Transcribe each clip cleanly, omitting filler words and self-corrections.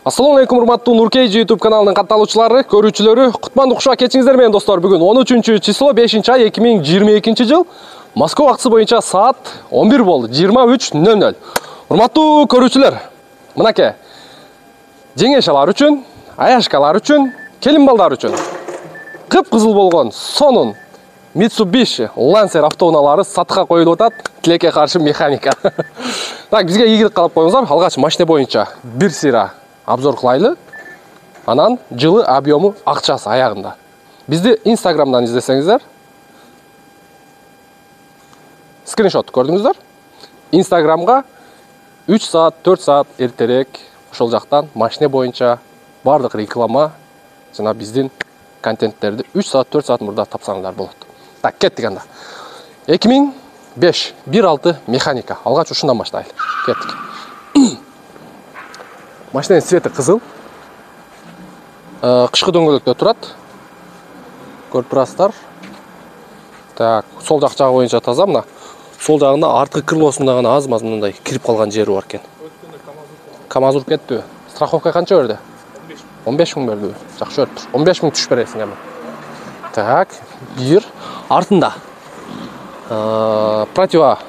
Assalamu alaikum, урматтуу Нуркейджи YouTube каналынын катталуучулары, көрүүчүлөрү, кутмандуу куш кетиңиздер менен достор. Бүгүн 13-число 5-ай 2022 жыл. Москва убактысы боюнча саат 11 болду, 23:00. Урматтуу көрүүчүлөр, мынакей жеңешалар үчүн, аяшкалар үчүн, келин балдар үчүн кып-кызыл болгон сонун Mitsubishi Lancer автоунаалары сатыкка коюлуп атат. Тилекке каршы механика. Так, бизге ийгилик калып коюңуздар. Алгач машина боюнча бир сыйра обзор кылайлы. Анан жылы объему акчасы аягында. Бизди Instagram'дан издесеңиздер, скриншот көрдүңүздөр. Instagram'га 3 саат, 4 саат эртерээк ошол жактан машина боюнча бардык реклама жана биздин контенттерди 3 саат, 4 саат мурда тапсаңыздар болот. Так, кеттик анда. 2005 1.6 механика. Алгач ушундан баштайлы. Кеттик. Машинанын цвети кызыл. Кышкы дөңгөлөктө турат. Көрүп турасыздар. Так, сол жак жагы боюнча таза. Мына сол жагында арткы крылосунда гана аз-маз мындай кирип калган жери бар экен. КамАЗ уруп кеттиби? Страховка канча берди? 15 000 берди. Жакшы өтүп тур. 15 000 түш бересиң эми. Так, бир артында протива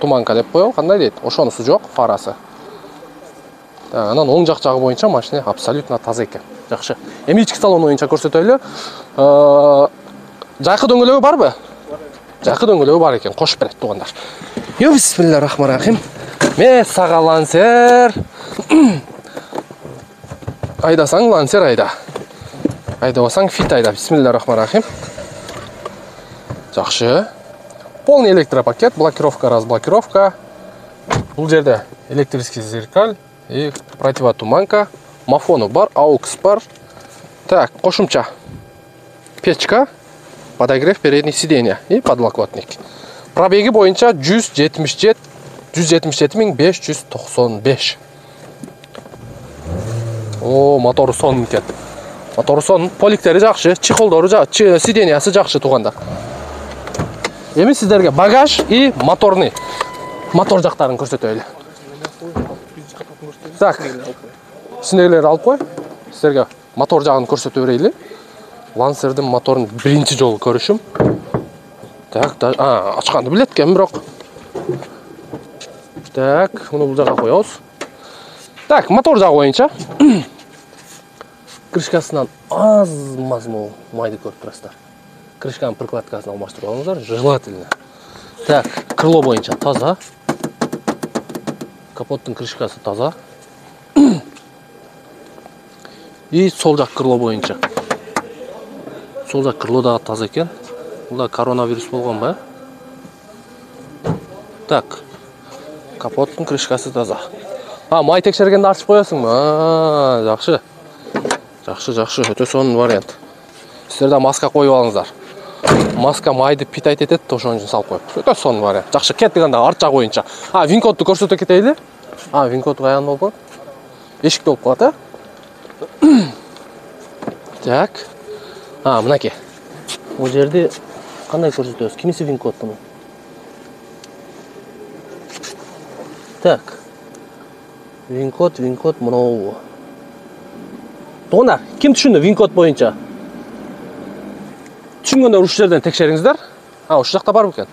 туманка деп коем, кандай дейт? Ошонусу жок, фарасы. Так, анан оң жак жагы боюнча машина абсолютно таза экен. Жакшы. Эми ички салон боюнча көрсөтөйлү. Жайкы дөңгөлөгү барбы? Жайкы дөңгөлөгү бар экен, кошуп берет туугандар. Yo, бисмиллахиррахманиррахим. Ме сага Lancer. Айдасаң Lancer айда. Айдабасаң Fit айда. Бисмиллахиррахманиррахим. Жакшы. Полный электропакет, блокировка, разблокировка. Бул жерде электрический зеркаль и противотуманка. Мафону бар, AUX бар. Так, кошумча печка, подогрев передних сидений и подлокотник. Пробеги боюнча 177 595. О, мотору сонун экен. Мотору сонун, поликтери жакшы, чехолдору жакшы, сидениясы жакшы туугандар. Эми сиздерге багаж и мотор жактарын көрсөтөйлү. Так, синегилерди алып кой. Сиздерге мотор жагын көрсөтө берейли. Lancer'дин моторун биринчи жолу көрүшүм. Так, ачканды билет экен бирок. Так, муну бул жакка коебуз. Так, мотор жагы боюнча крышкасынан аз-маз майды көрүп турасыздар. Крышканын прокладкасын алмаштырып алыңыздар, желательно. Так, крыло боюнча таза. Капоттун крышкасы таза. И сол жак крыло боюнча. Сол жак крыло дагы таза экен. Бул да коронавирус болгонбу? Так. Капоттун крышкасы таза. Май текшергенде ачып коесуңбу? Жакшы. Жакшы, өтө сонун вариант. Сиздер да маска коюп алыңыздар. Маска майды питать этет, ошон үчүн салып коюп. Өтө сонун вариант. Жакшы, кеттик анда арт жак боюнча. Вин-кодду көрсөтө кетейли. Вин-код каян болуп калат? Эшикте болуп калат, Так. Мынакей. Бул жерде кандай көрсөтөбүз? Кимиси вин-код муну? Так. Вин-код мынау. Туугандар, ким түшүндү вин-код боюнча? Түшүнгөндөр ушу жерден текшериңиздер. Ушу жакта бар бекен?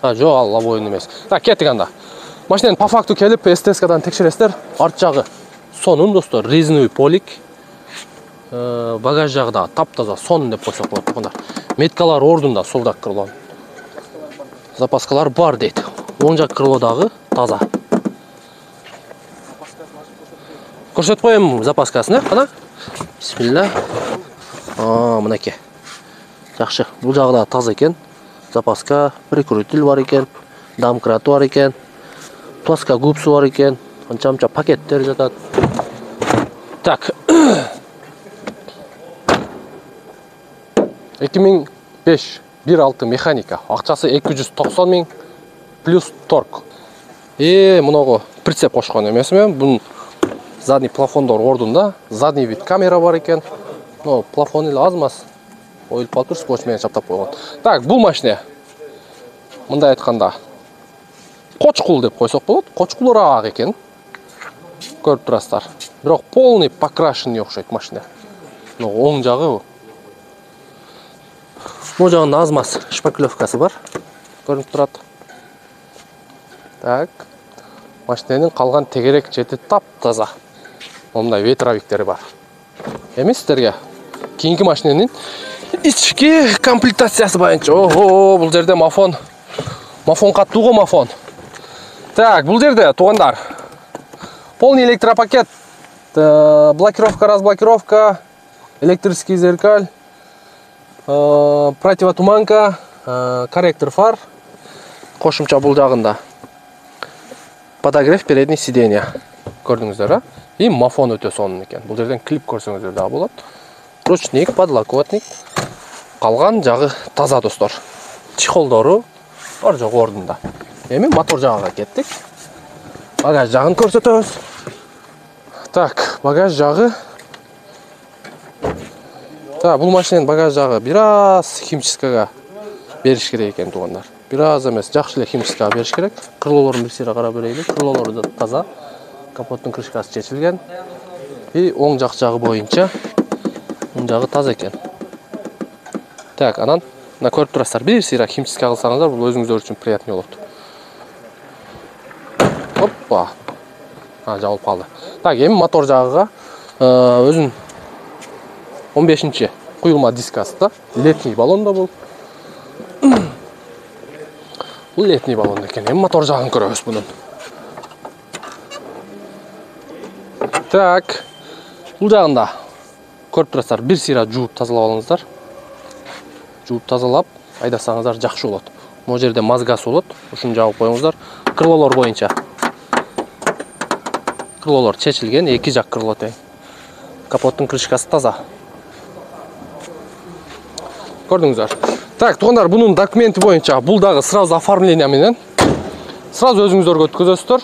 Жок, алла боюн эмес. Так, кеттик анда. Машинаны по факту келип СТС-кадан текшересиздер. Арт жагы сонун достор, резиновый полик. Багаж жагы да таптаза, сонун деп койсок болот туугандар. Меткалар ордунда, сол жак крыло. Запаскалар бар дейт. Оң жак крыло дагы таза. Көрсөтүп коем запаскасын, кана? Бисмилла. Мынакей. Жакшы, бул жагы да таза экен. Запаска, прикрутитель бар экен, домкрат бар экен, плоскогубцы бар экен, анча-мынча пакеттер жатат. Так. 2005 1.6 механика. Акчасы 290 000 плюс торг. Мыногу прицеп кошкон эмесми? Бунун задний плафондор ордунда, задний вид камера бар экен. Плафон эле аз-маз оюлуп калыптыр, скотч менен чаптап койгон. Так, бул машина мындай айтканда кочкул деп койсок болот. Кочкулураак экен. көрүп турасыздар. Бирок полный покрашенный окшойт машина. Оң жагы бу. Бул жагында аз-маз шпаклевкасы бар. Көрүнүп турат. Так. Машинанын калган тегерек чети таптаза. Мындай ветровиктери бар. Эми сиздерге кийинки машинанын ички комплектациясы боюнча. Ого, бул жерде мафон. Мафон каттууго мафон. Так, бул жерде туугандар. Полный электропакет. Блокировка, разблокировка, электрический зеркаль, противотуманка, корректор фар. Кошумча бул жагында подогрев передний сиденья. Көрдүңүздөр, а? И мафон өтө сонун экен. Бул жерден клип көрсөңүздөр да болот. Ручник, подлокотник. Калган жагы таза достор. Чехолдору бар жок ордунда. Эми мотор жагына кеттик. Багаж жагын көрсөтөбүз. Так, багаж жагы. Так, бул машинанын багаж жагы бир аз химчисткага бериш керек экен туугандар. Бир аз эмес, жакшы эле химчисткага бериш керек. Крылолорун бир сыйра карап берели. Крылолору да таза. Капоттун крышкасы чечилген. И оң жак жагы боюнча оң жагы таза экен. Так, анан мына көрүп турасыздар, бир сыйра химчистка кылсаңыздар, бул өзүңүздөр үчүн приятный болот. Оппа. Жабылып калды. Так, эми мотор жагыга өзүн 15-чи куюлма дискасы да, летний баллон да бул. Бул летний баллон экен. Эми мотор жагын көрөбүз бунун. Так, бул жагында көрүп турасыздар, бир сыйра жууп тазалап алыңыздар. Жууп тазалап айдасаңыздар жакшы болот. Могу жерде мазгасы болот, ушуну жабып коюңуздар. Крылолор боюнча. Крылолор чечилген, эки жак крыло тең. Капоттун крышкасы таза. Көрдүңүздөр. Так, туугандар, бунун документи боюнча бул дагы сразу оформление менен сразу өзүңүздөргө өткөзөсүздөр.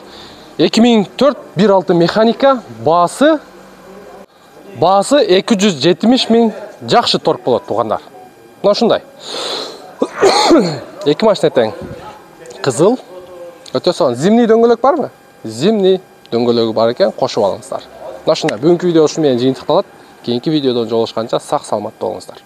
2004 1.6 механика, баасы 270 000, жакшы торг болот туугандар. Мына ушундай. Эки машина тең. Кызыл, өтө сонун. Зимний дөңгөлөк барбы? Зимний дөңгөлөгү бар экен, кошуп алыңыздар. Мына ушундай. Бүгүнкү видео ушу менен жыйынтыкталат. Кийинки видеодон жолугушканча сак саламатта болуңуздар.